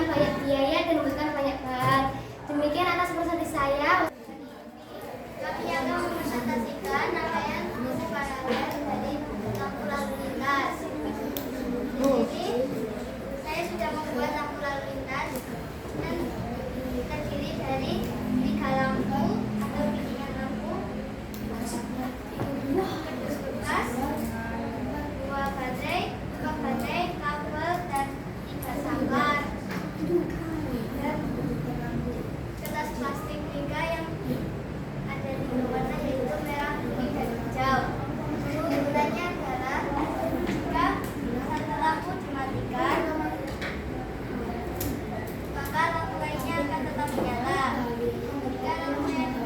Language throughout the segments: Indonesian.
membutuhkan banyak biaya dan membutuhkan banyak bahan. Demikian atas presentasi saya. Kami akan mempresentasikan rangkaian fungsi paralel dari lampu lalu lintas. Jadi, saya sudah membuat lampu lalu lintas dan terdiri dari 3 lampu atau bimbingan lampu, kardus bekas, 2 baterai, kabel, dan 3 saklar. Dan kertas plastik 3 yang ada 3 warna, yaitu merah, kuning, dan hijau. Gunanya adalah jika satu lampu dimatikan, maka lampu lainnya akan tetap menyala. Jika lampu yang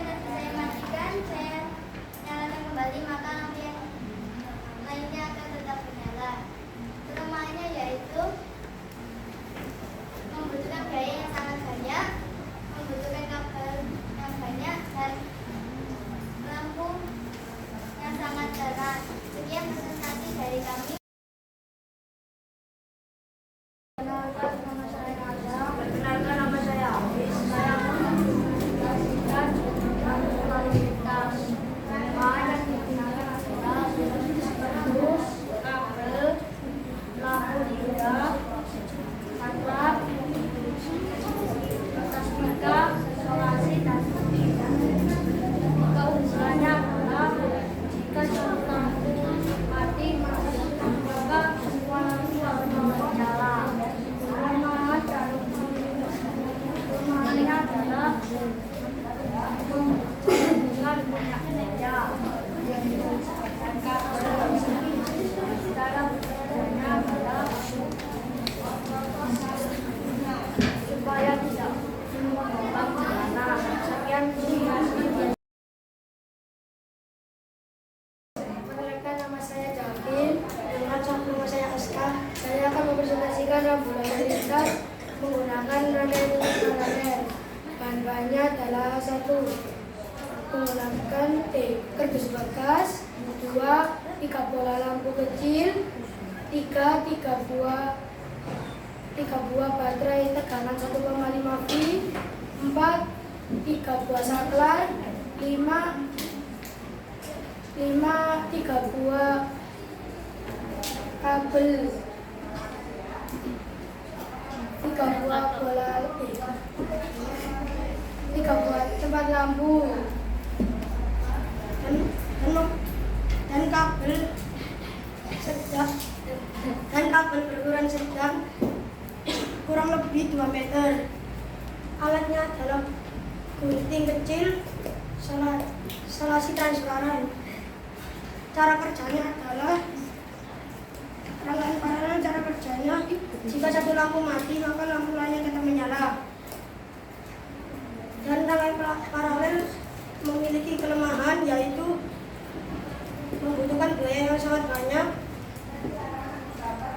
tadi saya matikan, saya nyalakan kembali, maka lampu yang lainnya akan tetap menyala. Kelemahannya yaitu membutuhkan biaya yang sangat banyak, membutuhkan kabel yang banyak, dan lampu yang sangat jarang. Sekian presentasi dari kami. Perkenalkan, nama saya Hafiz. Saya mempresentasikan lampu lalu lintas. Bahan yang digunakan adalah kardus, kabel, lampu hijau, saklar, kertas pika, isolasi, dan seterusnya. Keunggulannya adalah jika satu lampu mati, maka semua lampu harus menyala. Kelemahannya adalah membutuhkan banyak biaya dan kabel. Cara bekerjanya adalah supaya tidak mengembang celana. Sekian terima. Perkenalkan, nama saya Javin. Dengan nama saya Aska. Saya akan mempresentasikan lampu lalu lintas menggunakan rangkaian fungsi paralel. Bahan-bahannya adalah 1. Menggunakan kardus bekas, 2. 3 bola lampu kecil, 3 buah baterai tegangan 1,5 V, 4 3 buah saklar, 5 3 buah kabel, 3 buah bola, 3 buah tempat lampu, dan kabel berukuran sedang kurang lebih 2 meter. Alatnya adalah gunting kecil, isolasi transparan. Cara kerjanya adalah rangkaian paralel. Cara kerjanya, jika satu lampu mati, maka lampu lainnya tetap menyala. Dan rangkaian paralel memiliki kelemahan, yaitu membutuhkan biaya yang sangat banyak,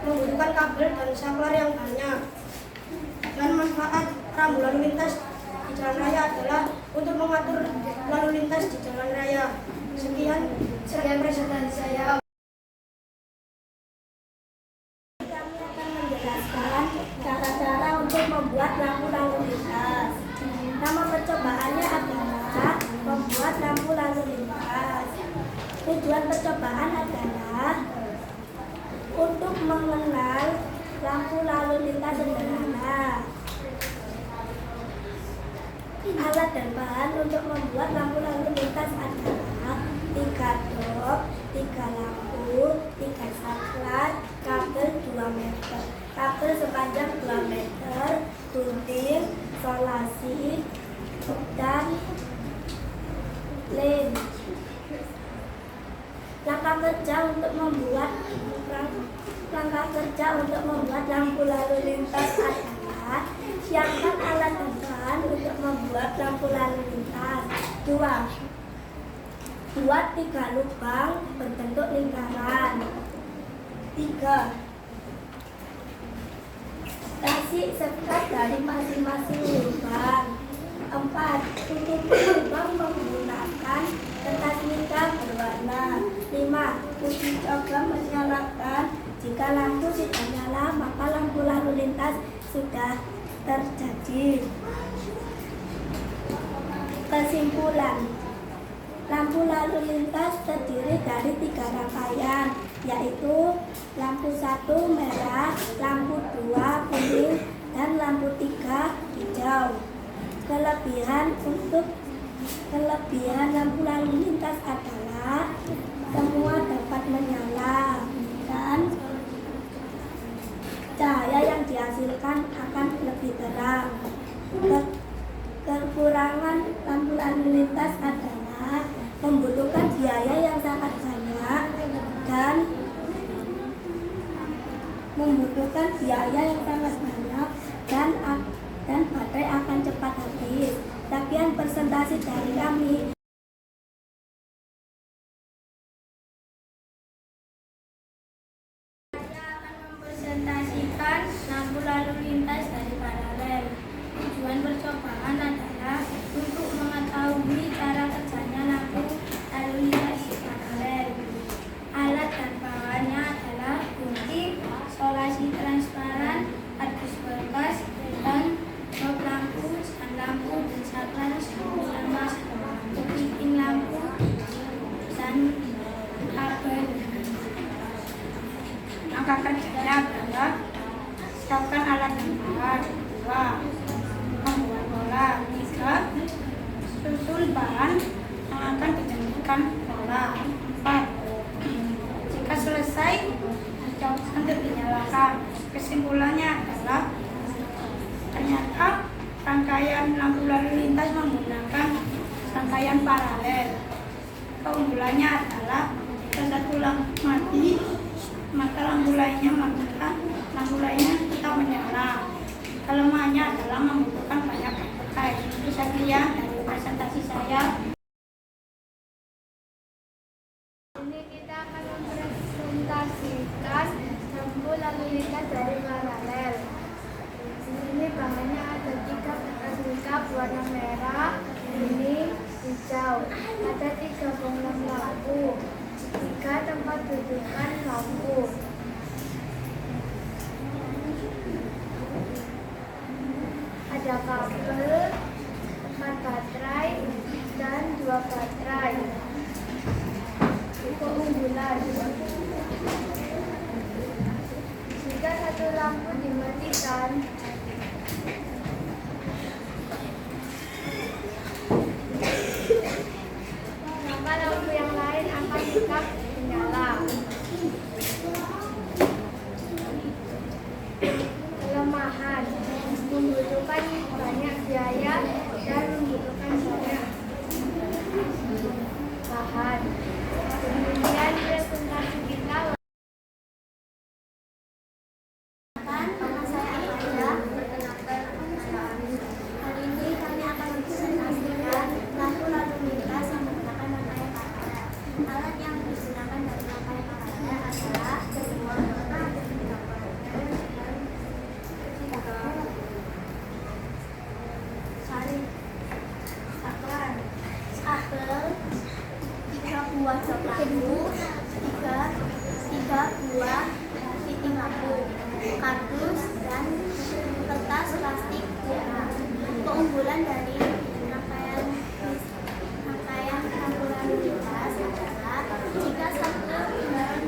membutuhkan kabel dan saklar yang banyak. Dan manfaat rambu lalu lintas di jalan raya adalah untuk mengatur lalu lintas di jalan raya. Sekian presentasi saya. Kami akan menjelaskan cara-cara untuk membuat lampu lalu lintas. Nama percobaannya adalah membuat lampu lalu lintas. Tujuan percobaan adalah untuk mengenal lampu lalu lintas sederhana. Alat dan bahan untuk membuat lampu lalu lintas adalah 3 dop, 3 lampu, 3 saklar, kabel 2 meter, kabel sepanjang 2 meter, gunting, isolasi, dan lem. Langkah kerja untuk membuat lampu lalu lintas adalah siapkan alat dan bahan untuk membuat lampu lalu lintas. 2. Buat 3 lubang berbentuk lingkaran. 3. Kasih sekat dari masing-masing lubang. 4. Tutupi lubang menggunakan kertas mica berwarna. 5. apabila lampu sudah nyala, maka lampu lalu lintas sudah terjadi. Kesimpulan, lampu lalu lintas terdiri dari 3 rangkaian, yaitu lampu 1 merah, lampu 2 kuning, dan lampu 3 hijau. Kelebihan lampu lalu lintas adalah semua dapat menyala dan cahaya yang dihasilkan akan lebih terang. Kekurangan lampu lalu lintas adalah membutuhkan biaya yang sangat banyak dan baterai akan cepat habis. Sekian presentasi dari kami. Saya akan mempresentasikan lampu lalu lintas dari paralel. Tujuan percobaan adalah untuk mengetahui cara kerjanya lampu lalu lintas paralel. Alat dan bahannya adalah gunting, isolasi transparan, kardus bekas, dan bob lampu, stand lampu, dan saklar sama kepiting lampu, dan kabel. Langkah kerjanya adalah siapkan alat dan bahan. 2. Membuat bola. 3. Susun bahan yang akan dijadikan bola. 4. Jika selesai, jauhkan untuk dinyalakan. Kesimpulannya adalah ternyata rangkaian lampu lalu lintas menggunakan rangkaian paralel. Keunggulannya adalah jika satu lampu mati, maka lampu lainnya tetap menyala. Kelemahannya adalah membutuhkan banyak baterai. Sekian dari presentasi saya. Ini kita akan mempresentasikan lampu lalu lintas dari paralel. Ini bahannya ada 3 bekas lengkap warna merah, kuning, hijau. Ada 3 bohlam lampu, 3 tempat dudukan lampu. Ada kabel, 4 baterai, dan 2 baterai. Keunggulan, jika satu lampu dimatikan, maka lampu yang lain akan tetap menyala. Kelemahan, membutuhkan banyak biaya dan membutuhkan banyak bahan. Demikian presentasi kita. Nama saya Amanda. Hari ini kami akan mempresentasikan lampu lalu lintas yang menggunakan rangkaian paralel. Alat yang digunakan dari rangkaian paralel adalah semua kabel, 3 buah jok lampu, 3 buah fitting lampu, kardus, dan kertas plastik merah. Keunggulan dari rangkaian lampu lalu lintas adalah jika satu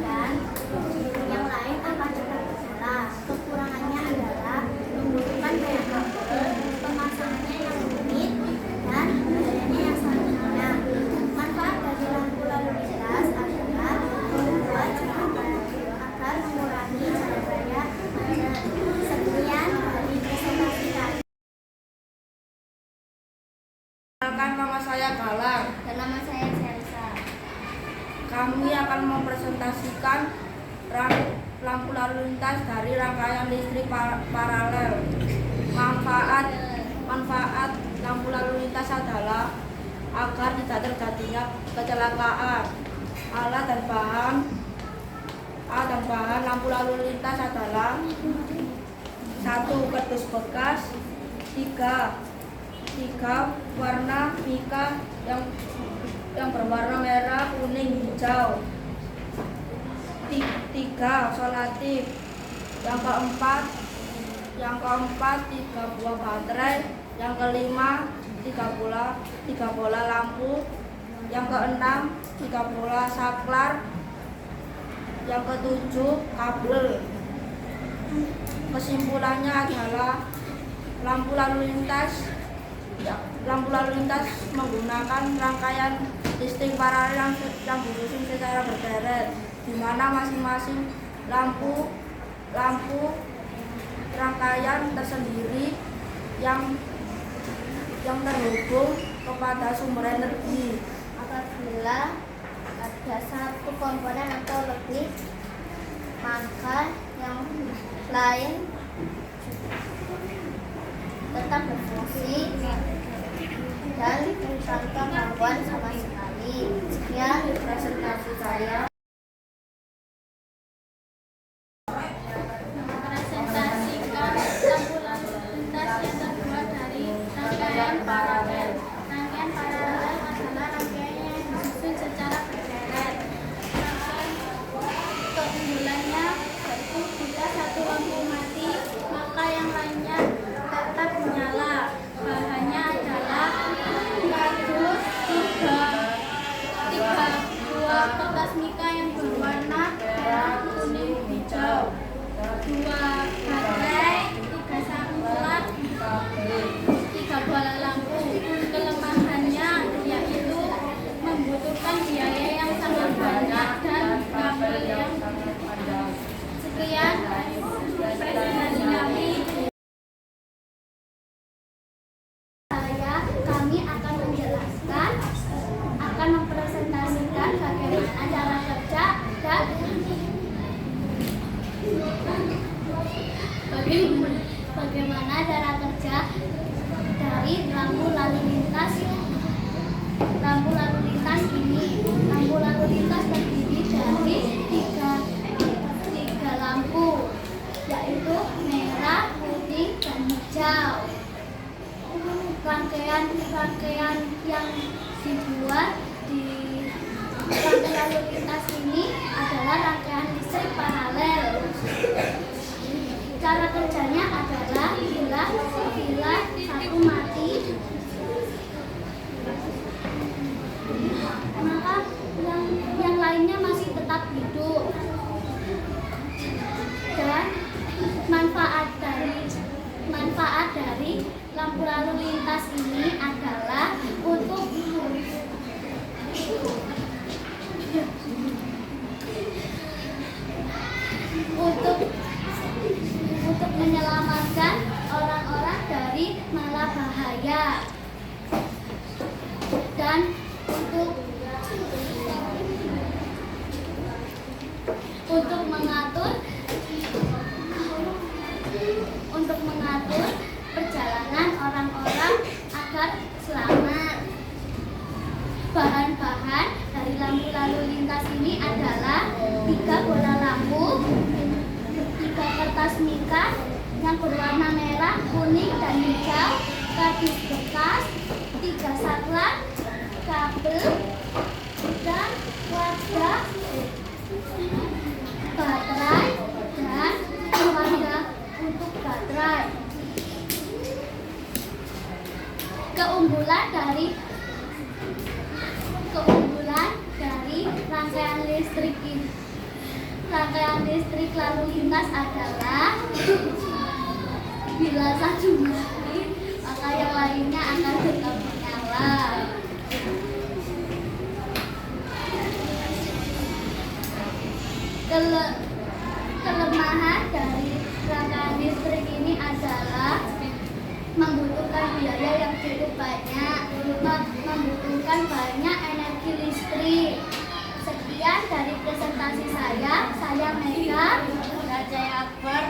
dan yang lain akan cepat menyala. Kekurangannya adalah membutuhkan banyak kabel, pemasangannya yang rumit, dan biayanya yang sangat mahal. Manfaat dari lampu lalu lintas adalah membuat agar mengurangi cahaya macet. Sekian dari presentasi kami. Perkenalkan, nama saya Galang. Dan nama saya Selsa. Kami akan mempresentasikan lampu lalu lintas dari rangkaian listrik paralel. Manfaat lampu lalu lintas adalah agar tidak terjadinya kecelakaan. Alat dan bahan lampu lalu lintas adalah 1. Kardus bekas, 3 warna mika yang berwarna merah, kuning, hijau. ketiga solatif, yang keempat 3 buah baterai, yang kelima 3 bola lampu, yang keenam 3 bola saklar, yang ketujuh kabel. Kesimpulannya adalah lampu lalu lintas menggunakan rangkaian listrik paralel yang disusun secara berderet, di mana masing-masing lampu rangkaian tersendiri yang terhubung kepada sumber energi. Apabila ada satu komponen atau lebih, maka yang lain tetap berfungsi dan tanpa gangguan sama sekali. Sekian presentasi saya. Presentasikan lampu lalu lintas yang terbuat dari rangkaian paralel. Rangkaian paralel adalah rangkaian yang disusun secara berderet. Keunggulannya yaitu jika satu lampu mati, maka yang lainnya tetap menyala. Bahannya adalah kardus, tiga buah kertas mika yang berwarna merah, kuning, hijau, 2 baterai, 3 saklar, 3 bola lampu. Kelemahannya yaitu membutuhkan biaya yang sangat banyak dan kabel yang sekian presentasi kami. Kami akan menjelaskan, akan mempresentasikan bagaimana cara kerja dan bagaimana cara kerja dari lampu lalu lintas ini. Lampu lalu lintas terdiri dari tiga lampu, yaitu merah, putih, dan hijau. Rangkaian yang dibuat di rangkaian lalu lintas ini adalah rangkaian listrik paralel. Cara kerjanya adalah bila satu mati, maka yang lainnya masih tetap hidup. Dan manfaat dari lampu lalu lintas ini adalah untuk menyelamatkan orang-orang dari malapetaka dan untuk mengatur perjalanan orang-orang agar selamat. Bahan-bahan dari lampu lalu lintas ini adalah 3 bola lampu, 3 kertas mika yang berwarna merah, kuning, dan hijau, kardus bekas, 3 saklar, kabel, dan wadah baterai dan wadah untuk baterai. Keunggulan dari rangkaian listrik lalu lintas adalah bila satu mati, maka yang lainnya akan tetap menyala. Kelemahan dari rangkaian listrik ini adalah membutuhkan biaya yang cukup banyak, membutuhkan banyak energi listrik. Sekian dari presentasi saya Mega dan saya Akbar.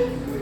kasih.